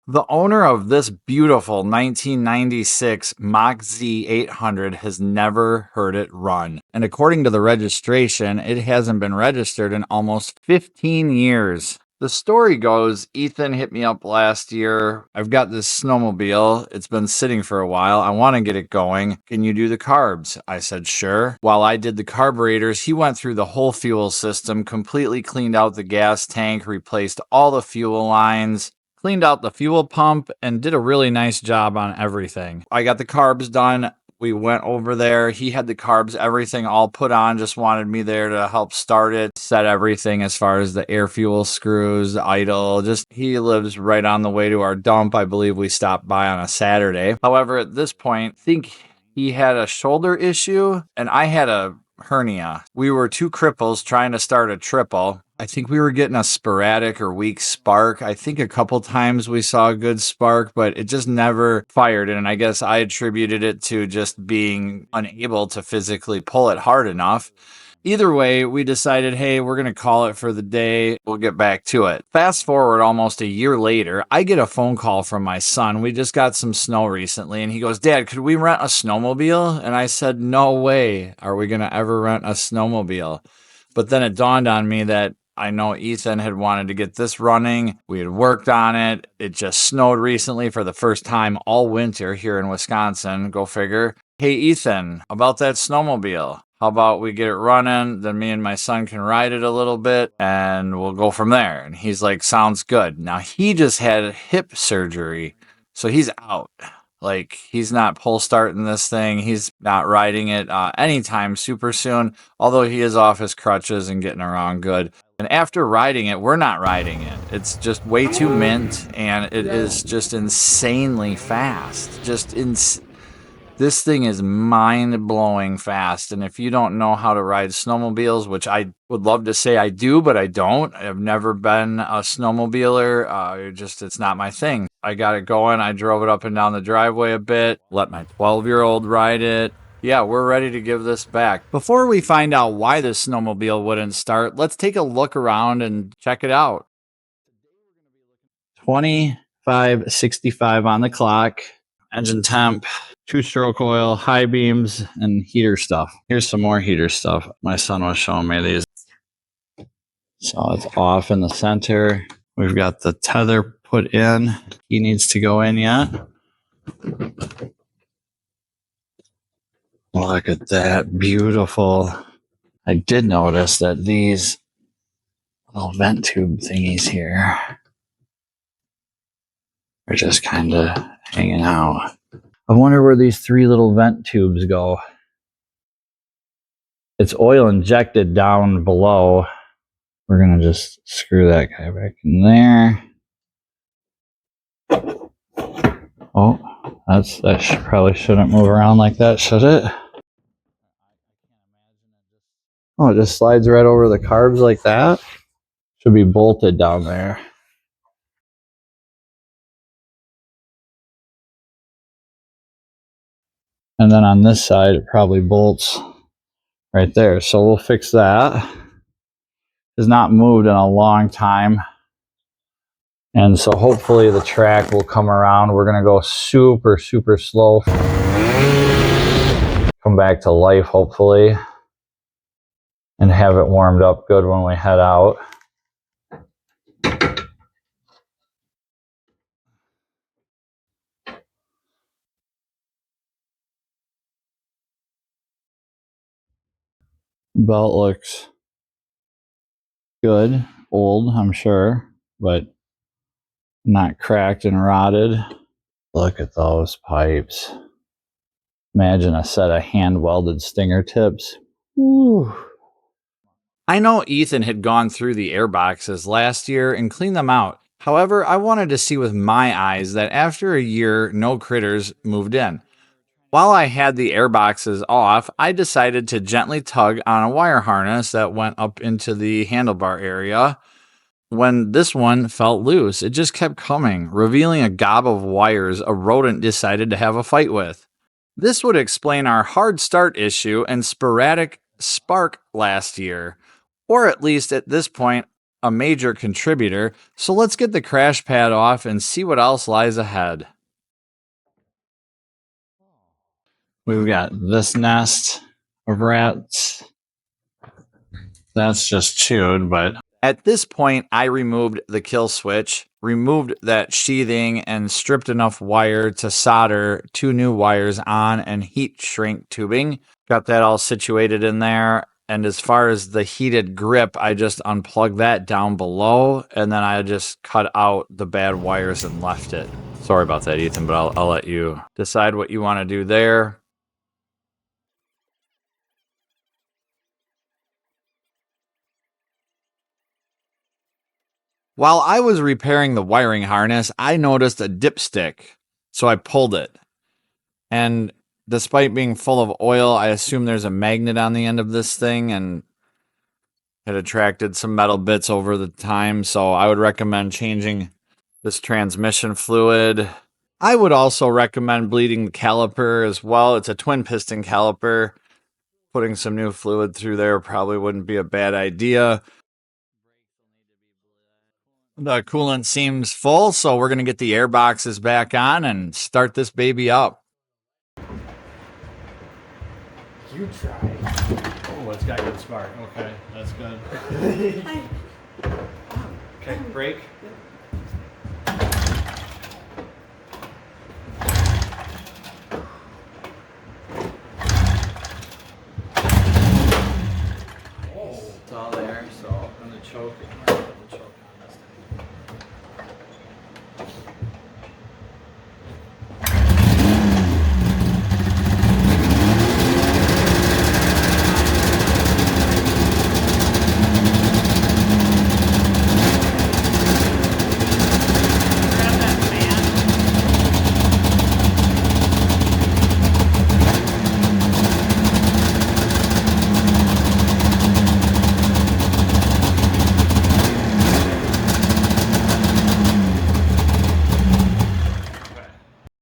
The owner of this beautiful 1996 Mach Z 800 has never heard it run. And according to the registration, it hasn't been registered in almost 15 years. The story goes, Ethan hit me up last year. I've got this snowmobile. It's been sitting for a while. I want to get it going. Can you do the carbs? I said, sure. While I did the carburetors, he went through the whole fuel system, completely cleaned out the gas tank, replaced all the fuel lines, cleaned out the fuel pump, and did a really nice job on everything. I got the carbs done. We went over there. He had the carbs, everything all put on, just wanted me there to help start it, set everything as far as the air fuel screws, the idle. Just he lives right on the way to our dump. I believe we stopped by on a Saturday. However, at this point, I think he had a shoulder issue and I had a hernia. We were two cripples trying to start a triple. I think we were getting a sporadic or weak spark. I think a couple times we saw a good spark, but it just never fired. And I guess I attributed it to just being unable to physically pull it hard enough. Either way, we decided, hey, we're going to call it for the day. We'll get back to it. Fast forward almost a year later, I get a phone call from my son. We just got some snow recently, and he goes, Dad, could we rent a snowmobile? And I said, no way are we going to ever rent a snowmobile. But then it dawned on me that I know Ethan had wanted to get this running. We had worked on it. It just snowed recently for the first time all winter here in Wisconsin. Go figure. Hey, Ethan, about that snowmobile. How about we get it running? Then me and my son can ride it a little bit and we'll go from there. And he's like, sounds good. Now, he just had hip surgery, so he's out. Like, he's not pull starting this thing. He's not riding it anytime super soon, although he is off his crutches and getting around good. And after riding it, we're not riding it. It's just way too mint, and it is just insanely fast. This thing is mind-blowing fast, and if you don't know how to ride snowmobiles, which I would love to say I do, but I don't. I've never been a snowmobiler. It's not my thing. I got it going. I drove it up and down the driveway a bit, let my 12-year-old ride it. Yeah, we're ready to give this back. Before we find out why this snowmobile wouldn't start, let's take a look around and check it out. 2565 on the clock, engine temp, two-stroke oil, high beams, and heater stuff. Here's some more heater stuff. My son was showing me these. So it's off in the center. We've got the tether put in. He needs to go in yet. Look at that. Beautiful. I did notice that these little vent tube thingies here are just kind of hanging out. I wonder where these three little vent tubes go. It's oil injected down below. We're going to just screw that guy back in there. Oh, that probably shouldn't move around like that, should it? Oh, it just slides right over the carbs like that. Should be bolted down there. And then on this side, it probably bolts right there. So we'll fix that. It's not moved in a long time. And so hopefully the track will come around. We're going to go super, super slow. Come back to life, hopefully. And have it warmed up good when we head out. Belt looks good. Old, I'm sure, but not cracked and rotted. Look at those pipes. Imagine a set of hand-welded stinger tips. Woo. I know Ethan had gone through the air boxes last year and cleaned them out. However, I wanted to see with my eyes that after a year, no critters moved in. While I had the air boxes off, I decided to gently tug on a wire harness that went up into the handlebar area. When this one felt loose, it just kept coming, revealing a gob of wires a rodent decided to have a fight with. This would explain our hard start issue and sporadic spark last year, or at least at this point, a major contributor, so let's get the crash pad off and see what else lies ahead. We've got this nest of rats. That's just chewed, but at this point, I removed the kill switch, removed that sheathing, and stripped enough wire to solder 2 new wires on and heat shrink tubing. Got that all situated in there. And as far as the heated grip, I just unplugged that down below, and then I just cut out the bad wires and left it. Sorry about that, Ethan, but I'll let you decide what you want to do there. While I was repairing the wiring harness, I noticed a dipstick, so I pulled it. And despite being full of oil, I assume there's a magnet on the end of this thing, and it attracted some metal bits over the time, so I would recommend changing this transmission fluid. I would also recommend bleeding the caliper as well. It's a twin piston caliper. Putting some new fluid through there probably wouldn't be a bad idea. The coolant seems full, so we're going to get the air boxes back on and start this baby up. You try. Oh, it's got good spark. Okay, that's good. Okay, brake. It's all there, so I'm going to choke it.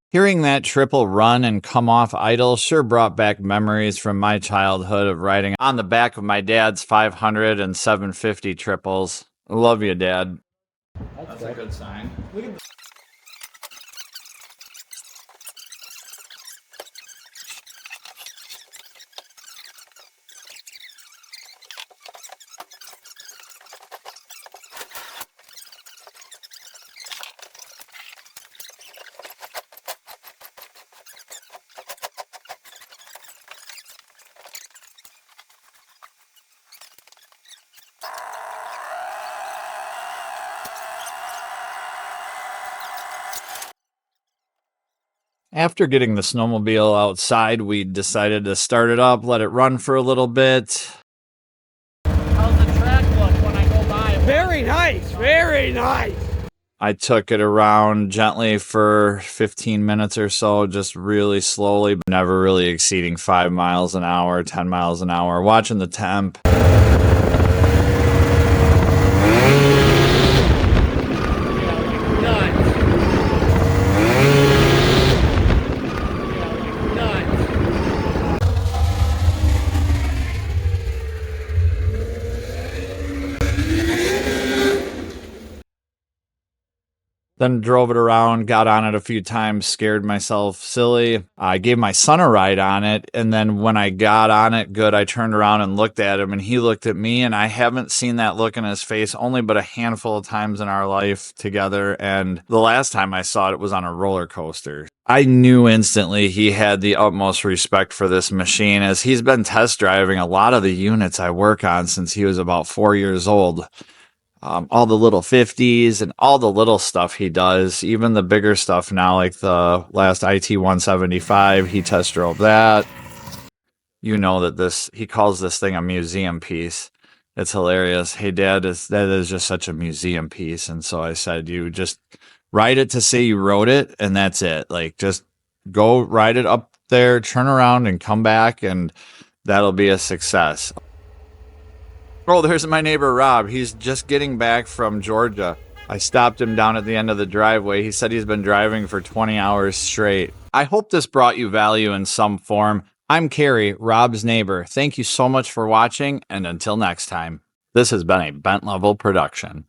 Hearing that triple run and come off idle sure brought back memories from my childhood of riding on the back of my dad's 500 and 750 triples. Love you, Dad. That's a good sign. Look at After getting the snowmobile outside, we decided to start it up, let it run for a little bit. How's the track look when I go by? Very nice, very nice. I took it around gently for 15 minutes or so, just really slowly, but never really exceeding 5 miles an hour, 10 miles an hour, watching the temp. Then drove it around, got on it a few times, scared myself silly. I gave my son a ride on it, and then when I got on it good, I turned around and looked at him, and he looked at me, and I haven't seen that look in his face only but a handful of times in our life together, and the last time I saw it was on a roller coaster. I knew instantly he had the utmost respect for this machine, as he's been test driving a lot of the units I work on since he was about 4 years old. All the little 50s and all the little stuff he does, even the bigger stuff now, like the last IT 175, he test drove that. You know that he calls this thing a museum piece. It's hilarious. Hey, Dad, that is just such a museum piece. And so I said, you just ride it to say you rode it, and that's it. Like, just go ride it up there, turn around, and come back, and that'll be a success. Oh, there's my neighbor, Rob. He's just getting back from Georgia. I stopped him down at the end of the driveway. He said he's been driving for 20 hours straight. I hope this brought you value in some form. I'm Carrie, Rob's neighbor. Thank you so much for watching, and until next time. This has been a Bent Level production.